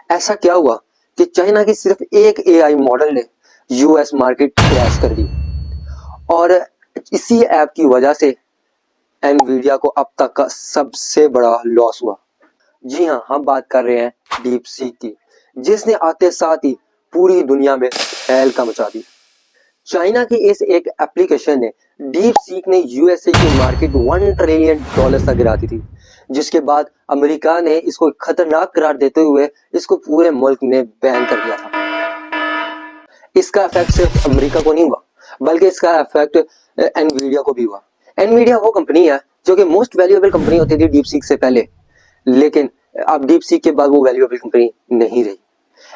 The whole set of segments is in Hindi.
ऐसा क्या हुआ कि चाइना की सिर्फ एक एआई मॉडल ने यूएस मार्केट क्रैश कर दी और इसी ऐप की वजह से एनवीडिया को अब तक का सबसे बड़ा लॉस हुआ। जी हाँ, हम बात कर रहे हैं डीप सीक की, जिसने आते साथ ही पूरी दुनिया में तहलका मचा दी। चाइना की इस एक एप्लीकेशन ने डीप सीक ने यूएसए की मार्केट $1 ट्रिलियन तक गिरा दी थी, जिसके बाद अमेरिका ने इसको खतरनाक करार देते हुए इसको पूरे मुल्क में बैन कर दिया था। इसका इफेक्ट सिर्फ अमेरिका को नहीं हुआ, बल्कि इसका इफेक्ट एनवीडिया को भी हुआ। एनवीडिया वो कंपनी है जो कि मोस्ट वैल्यूएबल कंपनी होती थी डीप सीक से पहले, लेकिन अब डीप सीक के बाद वो वैल्यूएबल कंपनी नहीं रही।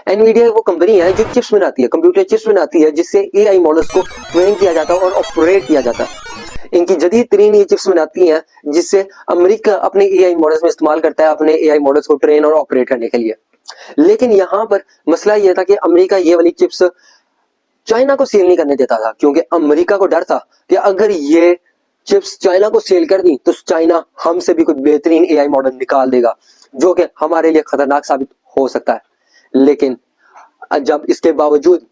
एनवीडिया वो कंपनी है जो चिप्स बनाती है, कंप्यूटर चिप्स बनाती है, जिससे एआई मॉडल्स को ट्रेन किया जाता है और ऑपरेट किया जाता है। इनकी जदीद तरीन ये चिप्स बनाती हैं जिससे अमेरिका अपने एआई मॉडल्स में इस्तेमाल करता है अपने एआई मॉडल्स को ट्रेन और ऑपरेट करने के लिए। लेकिन यहाँ पर मसला यह था कि अमेरिका ये वाली चिप्स चाइना को सेल नहीं करने देता था, क्योंकि अमेरिका को डर था कि अगर ये चिप्स चाइना को सेल कर दी तो चाइना हमसे भी कुछ बेहतरीन एआई मॉडल निकाल देगा, जो कि हमारे लिए खतरनाक साबित हो सकता है। लेकिन जब इसके बावजूद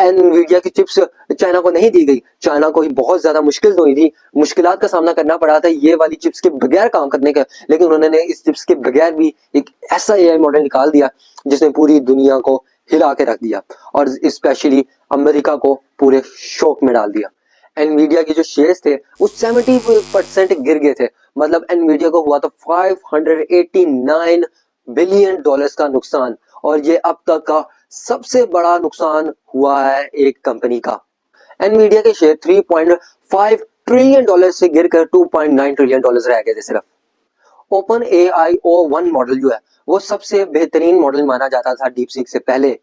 एनवीडिया की चिप्स चाइना को नहीं दी गई, चाइना को ही बहुत ज्यादा मुश्किल हुई थी, मुश्किलात का सामना करना पड़ा था ये वाली चिप्स के बगैर काम करने का, लेकिन उन्होंने इस चिप्स के बगैर भी एक ऐसा एआई मॉडल निकाल दिया जिसने पूरी दुनिया को हिला के रख दिया और स्पेशली अमेरिका को पूरे शौक में डाल दिया। एनवीडिया के जो शेयर्स थे वो 70% गिर गए थे, मतलब एनवीडिया को हुआ था $589 बिलियन का नुकसान, और ये अब तक का सबसे बड़ा नुकसान हुआ है एक कंपनी का। एनवीडिया के शेयर $3.5 ट्रिलियन से गिरकर $2.9 ट्रिलियन रह गए थे सिर्फ। ओपन एआई O1 मॉडल जो है वो सबसे बेहतरीन मॉडल माना जाता था डीप सीक से पहले,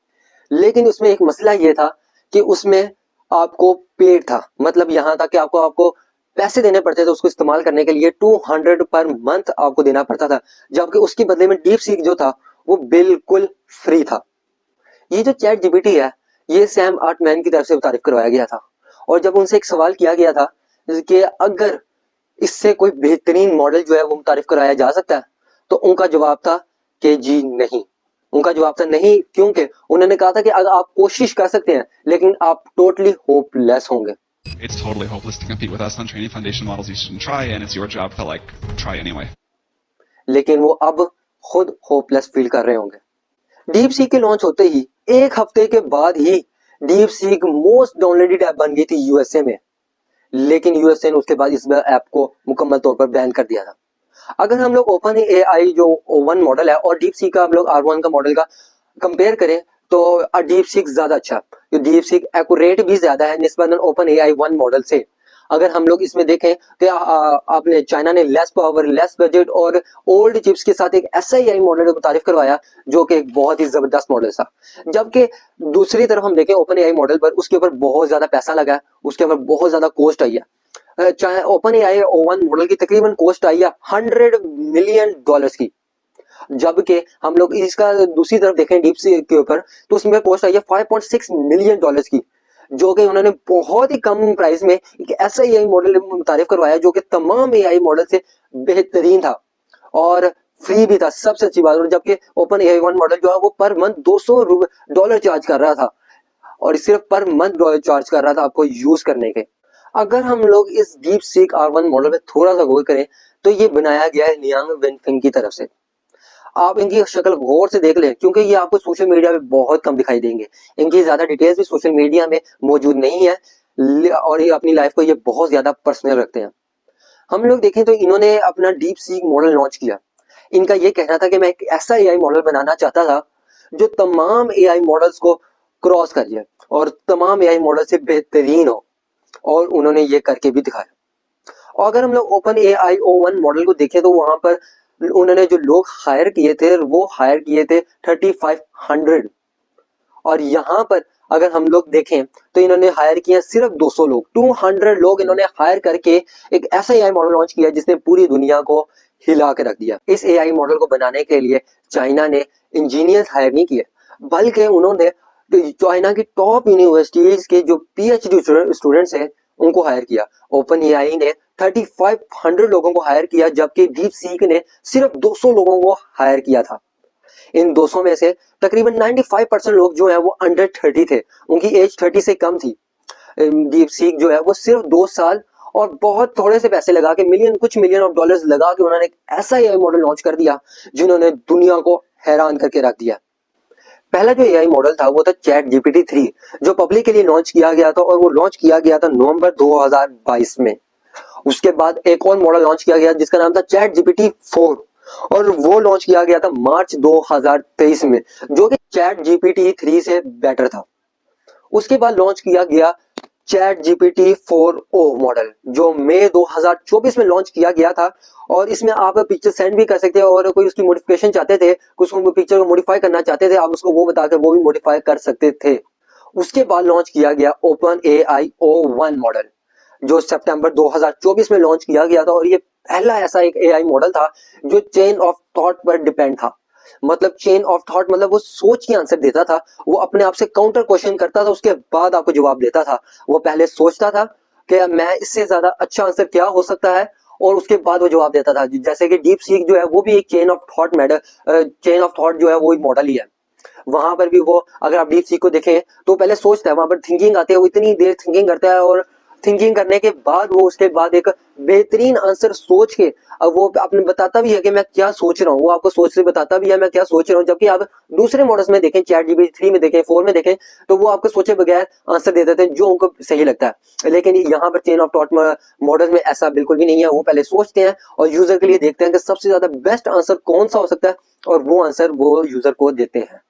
लेकिन उसमें एक मसला ये था कि उसमें आपको पेड था, मतलब यहाँ तक कि आपको पैसे देने पड़ते थे उसको इस्तेमाल करने के लिए, 200 पर मंथ आपको देना पड़ता था, जबकि उसके बदले में डीप सीक जो था वो बिल्कुल फ्री था। ये जो चैट जीपीटी है ये सैम आल्टमैन की तरफ से तारीफ करवाया गया था, और जब उनसे एक सवाल किया गया था कि अगर इससे कोई बेहतरीन मॉडल जो है वो तारीफ कराया जा सकता है, तो उनका जवाब था कि जी नहीं। उनका जवाब था नहीं, क्योंकि उन्होंने कहा था कि अगर आप कोशिश कर सकते हैं लेकिन आप टोटली होपलेस होंगे। It's totally hopeless to compete with us on training foundation models you shouldn't try, and it's your job to try anyway. लेकिन वो अब खुद होपलेस फील कर रहे होंगे। डीप सीक के लॉन्च होते ही एक हफ्ते के बाद ही DeepSeek most downloaded app बन गई थी यूएसए में, लेकिन यूएसए ने उसके बाद इस ऐप को मुकम्मल तौर पर बैन कर दिया था। अगर हम लोग ओपन एआई जो O1 मॉडल है और डीप सीक का हम लोग R1 का मॉडल का कंपेयर करें तो डीप सीक ज्यादा अच्छा है। डीप सीक एक्यूरेट भी ज्यादा है निस्बतन ओपन एआई 1 मॉडल से। अगर हम लोग इसमें देखें तो आपने चाइना ने लेस पावर, लेस बजट और ओल्ड चिप्स के साथ एक ऐसा एआई मॉडल को तारीफ करवाया जो कि एक बहुत ही जबरदस्त मॉडल था, जबकि दूसरी तरफ हम देखें ओपन एआई मॉडल पर उसके ऊपर बहुत ज्यादा पैसा लगा है, उसके ऊपर बहुत ज्यादा कॉस्ट आई है। चाहे ओपन एआई O1 मॉडल की तकरीबन कॉस्ट आई है $100 मिलियन की, जबकि हम लोग इसका दूसरी तरफ देखें डीप सीक के ऊपर तो उसमें कॉस्ट आई है $5.6 मिलियन की, जो कि उन्होंने बहुत ही कम प्राइस में एक ऐसा एआई मॉडल तारीफ करवाया जो कि तमाम एआई मॉडल से बेहतरीन था और फ्री भी था, सबसे अच्छी बात। और जबकि ओपन एआई 1 मॉडल जो है वो पर मंथ $200 चार्ज कर रहा था, और सिर्फ पर मंथ चार्ज कर रहा था आपको यूज करने के। अगर हम लोग इस डीप सीक R1 मॉडल में थोड़ा सा गौर करें तो ये बनाया गया है लियांग वेनफिंग की तरफ से। आप इनकी शक्ल गौर से देख लें, क्योंकि ये आपको सोशल मीडिया पे बहुत कम दिखाई देंगे, इनकी ज्यादा डिटेल्स भी सोशल मीडिया में मौजूद नहीं है, और ये अपनी लाइफ को ये बहुत ज्यादा पर्सनल रखते हैं। हम लोग देखें तो इन्होंने अपना डीप सीक मॉडल लॉन्च किया। इनका ये कहना था कि मैं एक ऐसा एआई मॉडल बनाना चाहता था जो तमाम एआई मॉडल्स को क्रॉस कर जाए और तमाम एआई मॉडल से बेहतरीन हो, और उन्होंने ये करके भी दिखाया। और अगर हम लोग ओपन एआई O1 मॉडल को देखें तो वहां पर उन्होंने जो लोग हायर किए थे वो हायर किए थे 3500, और यहाँ पर अगर हम लोग देखें तो इन्होंने हायर किया सिर्फ 200 लोग, 200 लोग इन्होंने हायर करके एक ऐसा एआई मॉडल लॉन्च किया जिसने पूरी दुनिया को हिला के रख दिया। इस एआई मॉडल को बनाने के लिए चाइना ने इंजीनियर्स हायर नहीं किए, बल्कि उन्होंने चाइना की टॉप यूनिवर्सिटीज के जो पीएचडी स्टूडेंट्स हैं उनको हायर किया। ओपन एआई ने 3500 लोगों को हायर किया, जबकि डीप सीक ने सिर्फ 200 लोगों को हायर किया था। इन 200 में से तकरीबन 95% लोग जो है वो अंडर 30 थे, उनकी एज 30 से कम थी। डीप सीक जो है वो सिर्फ 2 साल और बहुत थोड़े से पैसे लगा के कुछ मिलियन ऑफ डॉलर्स लगा के उन्होंने एक ऐसा एआई मॉडल लॉन्च कर दिया जिन्होंने दुनिया को हैरान करके रख दिया। पहला जो एआई मॉडल था वो था चैट जीपीटी 3, जो पब्लिक के लिए लॉन्च किया गया था और वो लॉन्च किया गया था नवंबर 2022 में। उसके बाद एक और मॉडल लॉन्च किया गया जिसका नाम था चैट जीपीटी 4 और वो लॉन्च किया गया था मार्च 2023 में, जो कि चैट जीपीटी 3 से बेटर था। उसके बाद लॉन्च किया गया चैट जीपीटी 4o मॉडल, जो मई 2024 में लॉन्च किया गया था और इसमें आप पिक्चर सेंड भी कर सकते हो और कोई उसकी मॉडिफिकेशन चाहते थे, कुछ पिक्चर को मॉडिफाई करना चाहते थे, आप उसको वो बता के वो भी मॉडिफाई कर सकते थे। उसके बाद लॉन्च किया गया ओपन एआई O1 मॉडल, जो सितंबर 2024 में लॉन्च किया गया था और ये पहला ऐसा एक एआई मॉडल था जो चेन ऑफ थॉट पर डिपेंड था। मतलब चेन ऑफ थॉट मतलब वो सोच के आंसर देता था, वो अपने आप से काउंटर क्वेश्चन करता था, उसके बाद आपको जवाब देता था। वो पहले सोचता था कि मैं इससे ज्यादा अच्छा आंसर क्या हो सकता है और उसके बाद वो जवाब देता था। जैसे कि डीप सीक जो है वो भी एक चेन ऑफ थॉट जो है वो एक मॉडल ही है। वहां पर भी वो, अगर आप डीप सीक को देखें तो पहले सोचता है, वहां पर थिंकिंग आती है, वो इतनी देर थिंकिंग करता है और थिंकिंग करने के बाद वो उसके बाद एक बेहतरीन आंसर सोच के वो अपने बताता भी है कि मैं क्या सोच रहा हूँ, वो आपको सोच से बताता भी है मैं क्या सोच रहा हूँ। जबकि आप दूसरे मॉडल्स में देखें, चैट जीपीटी 3 में देखें, 4 में देखें, तो वो आपको सोचे बगैर आंसर दे देते हैं जो उनको सही लगता है। लेकिन यहाँ पर चेन ऑफ थॉट मॉडल में ऐसा बिल्कुल भी नहीं है। वो पहले सोचते हैं और यूजर के लिए देखते हैं कि सबसे ज्यादा बेस्ट आंसर कौन सा हो सकता है और वो आंसर वो यूजर को देते हैं।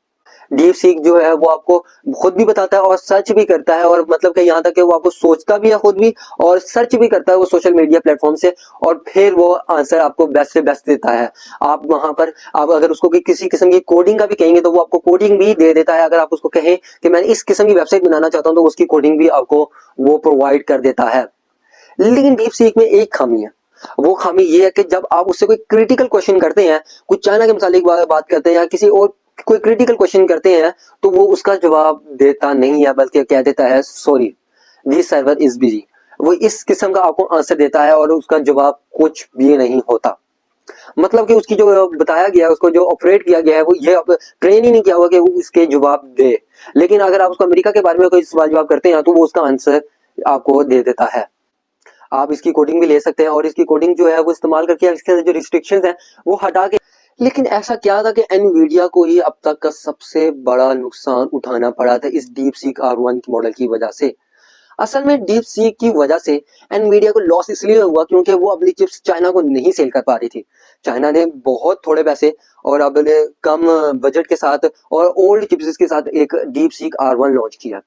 डीप सीक जो है वो आपको खुद भी बताता है और सर्च भी करता है, और मतलब कि यहाँ तक कि वो आपको सोचता भी है खुद भी और सर्च भी करता है वो सोशल मीडिया प्लेटफॉर्म से, और फिर वो आंसर आपको बेस्ट से बेस्ट देता है। आप वहां पर आप अगर उसको किसी किस्म की कोडिंग का भी कहेंगे तो वो आपको कोडिंग भी दे देता है। अगर आप उसको कहें कि मैं इस किस्म की वेबसाइट बनाना चाहता हूँ तो उसकी कोडिंग भी आपको वो प्रोवाइड कर देता है। लेकिन डीप सीक में एक खामी है, वो खामी ये है कि जब आप उससे कोई क्रिटिकल क्वेश्चन करते हैं, कुछ चाइना के मसाले की बात करते हैं या किसी और कोई क्रिटिकल क्वेश्चन करते हैं, तो वो उसका जवाब देता नहीं है, बल्कि कह देता है sorry this server is busy. वो इस किस्म का आपको आंसर देता है और उसका जवाब कुछ भी नहीं होता। मतलब कि उसकी जो बताया गया है, उसको जो ऑपरेट किया गया है, वो ये ट्रेन ही नहीं किया हुआ कि वो इसके जवाब दे। लेकिन अगर आप उसको अमेरिका के बारे में कोई सवाल जवाब करते हैं तो वो उसका आंसर आपको दे देता है। आप इसकी कोडिंग भी ले सकते हैं और इसकी कोडिंग जो है वो इस्तेमाल करके इसके जो रिस्ट्रिक्शंस हैं वो हटा के। लेकिन ऐसा क्या था कि एनवीडिया को ही अब तक का सबसे बड़ा नुकसान उठाना पड़ा था इस डीप सीक R1 मॉडल की वजह से। असल में डीप सीक की वजह से एनवीडिया को लॉस इसलिए हुआ क्योंकि वो अपनी चिप्स चाइना को नहीं सेल कर पा रही थी। चाइना ने बहुत थोड़े पैसे और अपने कम बजट के साथ और ओल्ड चिप्स के साथ एक डीप सीक R1 लॉन्च किया,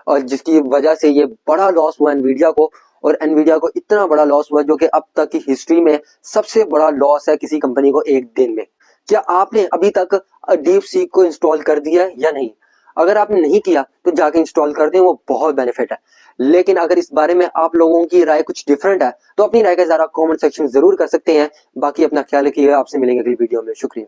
और जिसकी वजह से ये बड़ा लॉस हुआ एनवीडिया को। और एनवीडिया को इतना बड़ा लॉस हुआ जो कि अब तक की हिस्ट्री में सबसे बड़ा लॉस है किसी कंपनी को एक दिन में। क्या आपने अभी तक डीप सीक को इंस्टॉल कर दिया है या नहीं? अगर आपने नहीं किया तो जाके इंस्टॉल कर दें, वो बहुत बेनिफिट है। लेकिन अगर इस बारे में आप लोगों की राय कुछ डिफरेंट है तो अपनी राय का जरा कमेंट सेक्शन जरूर कर सकते हैं। बाकी अपना ख्याल रखिएगा, आपसे मिलेंगे अगली वीडियो में। शुक्रिया।